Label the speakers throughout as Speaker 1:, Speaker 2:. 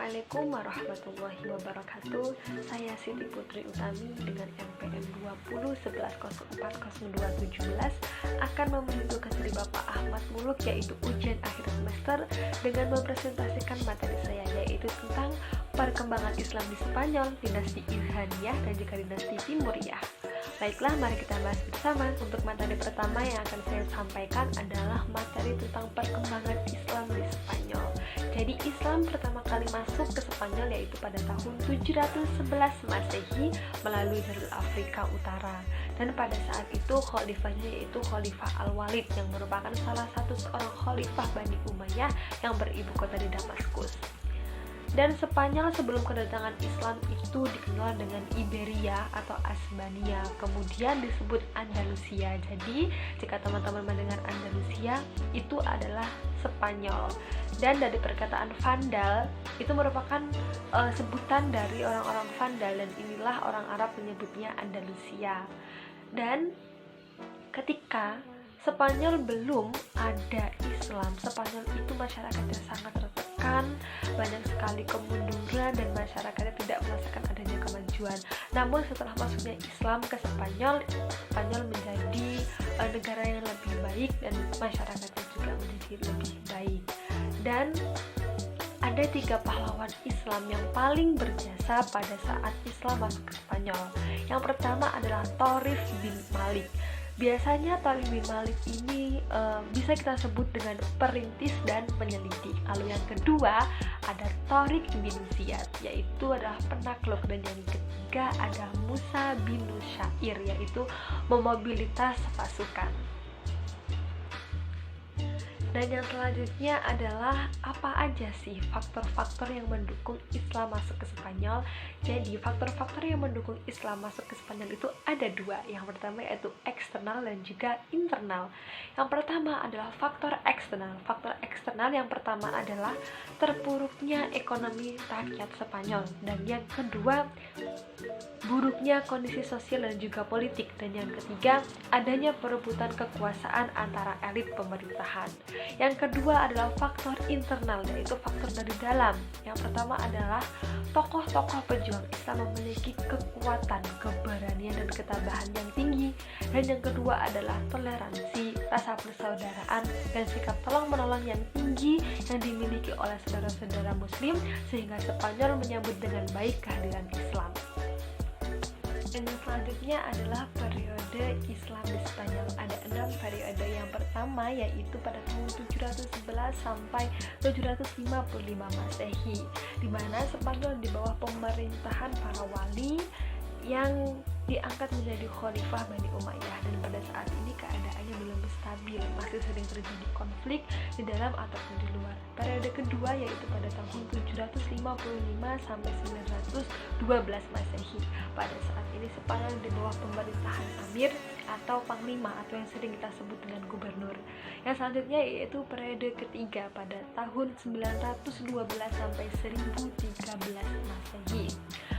Speaker 1: Assalamualaikum warahmatullahi wabarakatuh. Saya Siti Putri Utami dengan NPM 2011040217 akan memenuhi tugas dari Bapak Ahmad Muluk, yaitu ujian akhir semester, dengan mempresentasikan materi saya, yaitu tentang perkembangan Islam di Spanyol, dinasti Ilhaniyah dan juga dinasti Timuriyah. Baiklah, mari kita bahas bersama. Untuk materi pertama yang akan saya sampaikan adalah materi tentang perkembangan Islam di Spanyol. Jadi Islam pertama kali masuk ke Spanyol yaitu pada tahun 711 Masehi melalui jalur Afrika Utara. Dan pada saat itu khalifahnya yaitu Khalifah Al-Walid yang merupakan salah satu seorang khalifah Bani Umayyah yang beribu kota di Damaskus. Dan Spanyol sebelum kedatangan Islam itu dikenal dengan Iberia atau Asbania, kemudian disebut Andalusia. Jadi jika teman-teman mendengar Andalusia, itu adalah Spanyol. Dan dari perkataan Vandal, itu merupakan sebutan dari orang-orang Vandal, dan inilah orang Arab menyebutnya Andalusia. Dan ketika Spanyol belum ada Islam, Spanyol itu masyarakatnya sangat tertekan, banyak sekali kemunduran dan masyarakatnya tidak merasakan adanya kemajuan. Namun setelah masuknya Islam ke Spanyol, Spanyol menjadi negara yang lebih baik dan masyarakatnya juga menjadi lebih baik. Dan ada 3 pahlawan Islam yang paling berjasa pada saat Islam masuk ke Spanyol. Yang pertama adalah Thorif bin Malik. Biasanya Thorif bin Malik ini bisa kita sebut dengan perintis dan penyelidik. Lalu yang kedua ada Tariq bin Ziyad, yaitu adalah penakluk. Dan yang ketiga ada Musa bin Nusyair, yaitu memobilitas pasukan. Dan yang selanjutnya adalah apa aja sih faktor-faktor yang mendukung Islam masuk ke Spanyol. Jadi faktor-faktor yang mendukung Islam masuk ke Spanyol itu ada 2. Yang pertama yaitu eksternal dan juga internal. Yang pertama adalah faktor eksternal. Faktor eksternal yang pertama adalah terpuruknya ekonomi rakyat Spanyol. Dan yang kedua, buruknya kondisi sosial dan juga politik. Dan yang ketiga, adanya perebutan kekuasaan antara elit pemerintahan. Yang kedua adalah faktor internal, yaitu faktor dari dalam. Yang pertama adalah tokoh-tokoh pejuang Islam memiliki kekuatan, keberanian dan ketabahan yang tinggi. Dan yang kedua adalah toleransi, rasa persaudaraan dan sikap tolong-menolong yang tinggi yang dimiliki oleh saudara-saudara muslim, sehingga Spanyol menyambut dengan baik kehadiran Islam. Dan yang selanjutnya adalah periode Islam di Spanyol. Ada 6 periode. Yang pertama yaitu pada tahun 711 sampai 755 Masehi, di mana Spanyol di bawah pemerintahan para wali yang diangkat menjadi khalifah Bani Umayyah. Dan pada saat ini keadaannya belum stabil, masih sering terjadi konflik di dalam ataupun di luar. Periode kedua yaitu pada tahun 755 sampai 912 Masehi. Pada saat ini Spanyol di bawah pemerintahan Amir atau Panglima, atau yang sering kita sebut dengan gubernur. Yang selanjutnya yaitu periode ketiga pada tahun 912 sampai 1013 Masehi.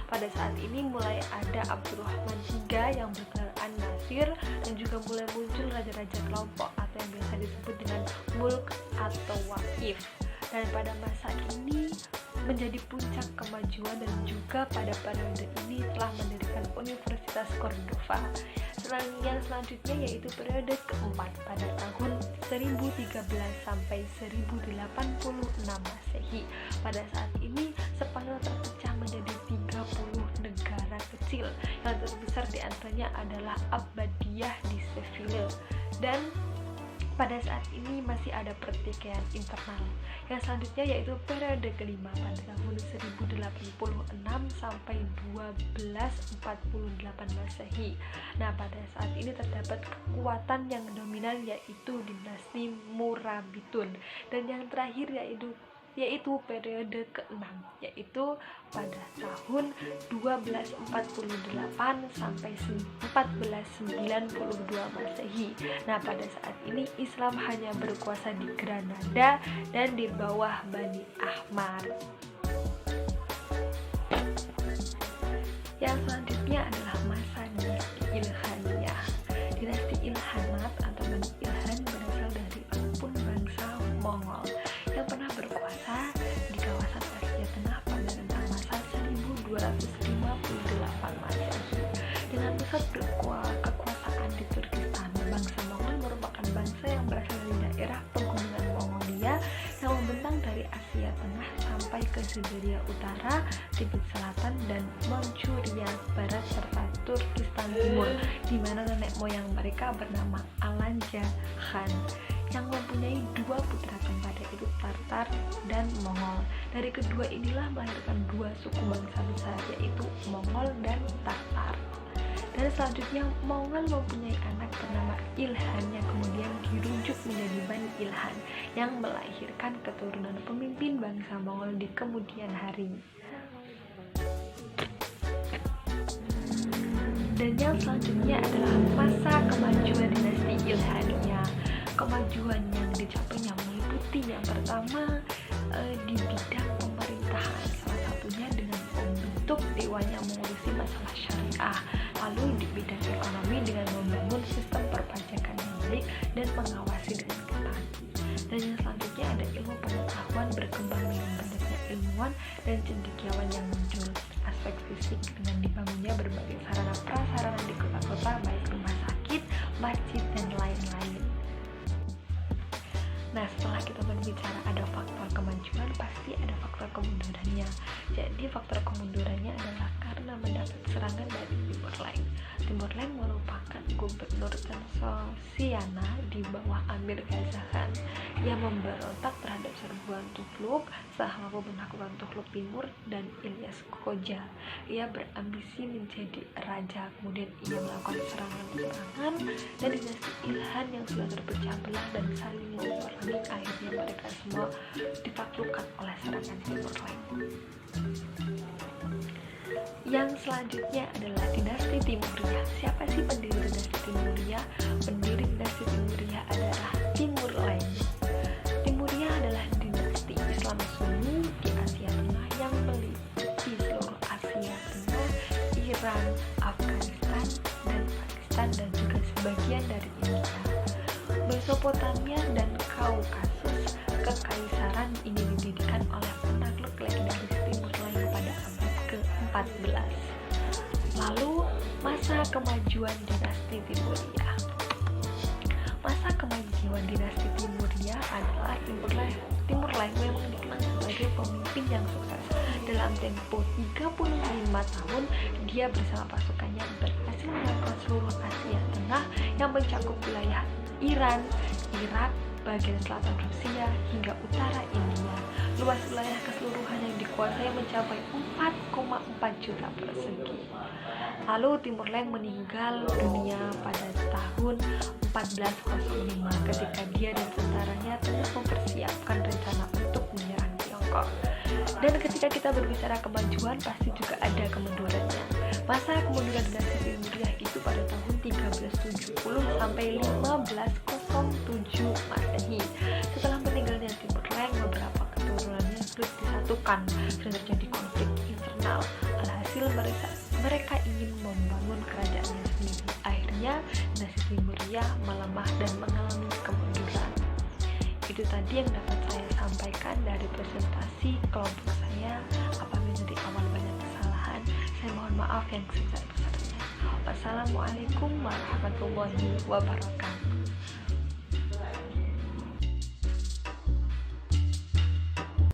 Speaker 1: Pada saat ini mulai ada Abdurrahman III yang bergelar An-Nasir, dan juga mulai muncul raja-raja kelompok atau yang biasa disebut dengan mulk atau waif. Dan pada masa ini menjadi puncak kemajuan, dan juga pada periode ini telah mendirikan Universitas Cordova. Yang selanjutnya yaitu periode keempat pada tahun 1013 sampai 1086 Masehi. Pada saat ini Spanyol terpecah menjadi 30 negara kecil, yang terbesar diantaranya adalah Abbadiyah di Seville. Dan pada saat ini masih ada pertikaian internal. Yang selanjutnya yaitu periode kelima pada tahun 1086 sampai 1248 Masehi. Nah, pada saat ini terdapat kekuatan yang dominan yaitu dinasti Murabitun. Dan yang terakhir yaitu periode ke-6, yaitu pada tahun 1248 sampai 1492 Masehi. Nah, pada saat ini Islam hanya berkuasa di Granada dan di bawah Bani Ahmar. Yang selanjutnya adalah masa dinasti Ilhaniyah. Dinasti Ilhanat atau Bani Ilhan berasal dari rumpun bangsa Mongol yang pernah berkuasa di kawasan Asia Tengah pada Siberia Utara, Tibet Selatan, dan Manchuria Barat serta Turkistan Timur, di mana nenek moyang mereka bernama Alanja Khan yang mempunyai dua putra keempat, yaitu Tartar dan Mongol. Dari kedua inilah melahirkan dua suku bangsa besar, yaitu Mongol dan Tartar. Dan selanjutnya Mongol mempunyai anak bernama Ilhan yang kemudian dirujuk menjadi Bani Ilhan yang melahirkan keturunan pemimpin bangsa Mongol di kemudian hari. Dan yang selanjutnya adalah masa kemajuan dinasti Ilhan. Ya, kemajuan yang dicapainya meliputi yang pertama di bidang pemerintahan, salah satunya dengan membentuk dewan yang mengurusi masalah syariah. Lalu di bidang ekonomi dengan membangun sistem perpajakan yang baik dan mengawasi dengan ketat. Dan yang selanjutnya ada ilmu pengetahuan berkembang dengan banyaknya ilmuwan dan cendekiawan yang muncul. Aspek fisik dengan dibangunnya berbagai sarana prasarana di kota-kota, baik rumah sakit, masjid, dan lain-lain. Nah, setelah kita berbicara ada faktor kemajuan, pasti ada faktor kemundurannya. Jadi faktor kemundurannya adalah karena mendapat serangan dari Timur Leng. Timur Leng merupakan gubernur Transosiana di bawah Amir Khaja Khan yang memberontak terhadap serbuan Tughlaq setelah mampu menaklukkan Tughlaq Timur dan Ilyas Khoja. Ia berambisi menjadi raja, kemudian ia melakukan serangan-serangan dan dinasti Ilhan yang sudah terpecah belah dan saling memerangi, akhirnya mereka semua ditaklukkan oleh serangan Timur Leng. Yang selanjutnya adalah dinasti Timuriyah. Siapa sih pendiri dinasti Timuriyah? Pendiri dinasti Timuriyah adalah Timur Leng. Timuriyah adalah dinasti Islam Sunni di Asia Tengah yang meliputi seluruh Asia Tengah, Iran, Afghanistan, dan Pakistan, dan juga sebagian dari India. Mesopotamia dan Kaukasus kekaisaran ini didirikan oleh penakluk legendaris Timur Leng pada abad ke-14. Lalu masa kemajuan dinasti Timuriyah. Masa kemajuan dinasti Timuriyah adalah Timur Leng memang dikenal sebagai pemimpin yang sukses. Dalam tempo 35 tahun, dia bersama pasukannya berhasil menguasai seluruh Asia Tengah yang mencakup wilayah Iran, Irak, bagian selatan Rusia, hingga utara India. Luas wilayah keseluruhan yang dikuasai mencapai 4,4 juta persegi. Lalu Timur Leng meninggal dunia pada tahun 1405 ketika dia dan tentaranya tengah mempersiapkan rencana untuk menyerang Tiongkok. Dan ketika kita berbicara kemajuan, pasti juga ada kemundurannya. Masa kemunduran dinasti Timuriyah itu pada tahun 1370 sampai 1507 Masehi. Setelah meninggalnya Timur Leng, beberapa keturunannya sulit disatukan dan terjadi konflik internal. Alhasil mereka ingin membangun kerajaannya sendiri. Akhirnya dinasti Timuriyah melemah dan mengalami kemunduran. Itu tadi yang dapat saya sampaikan dari presentasi kelompok saya. Apabila di awal banyak kesalahan, saya mohon maaf yang sebesar-besarnya. Wassalamualaikum warahmatullahi wabarakatuh.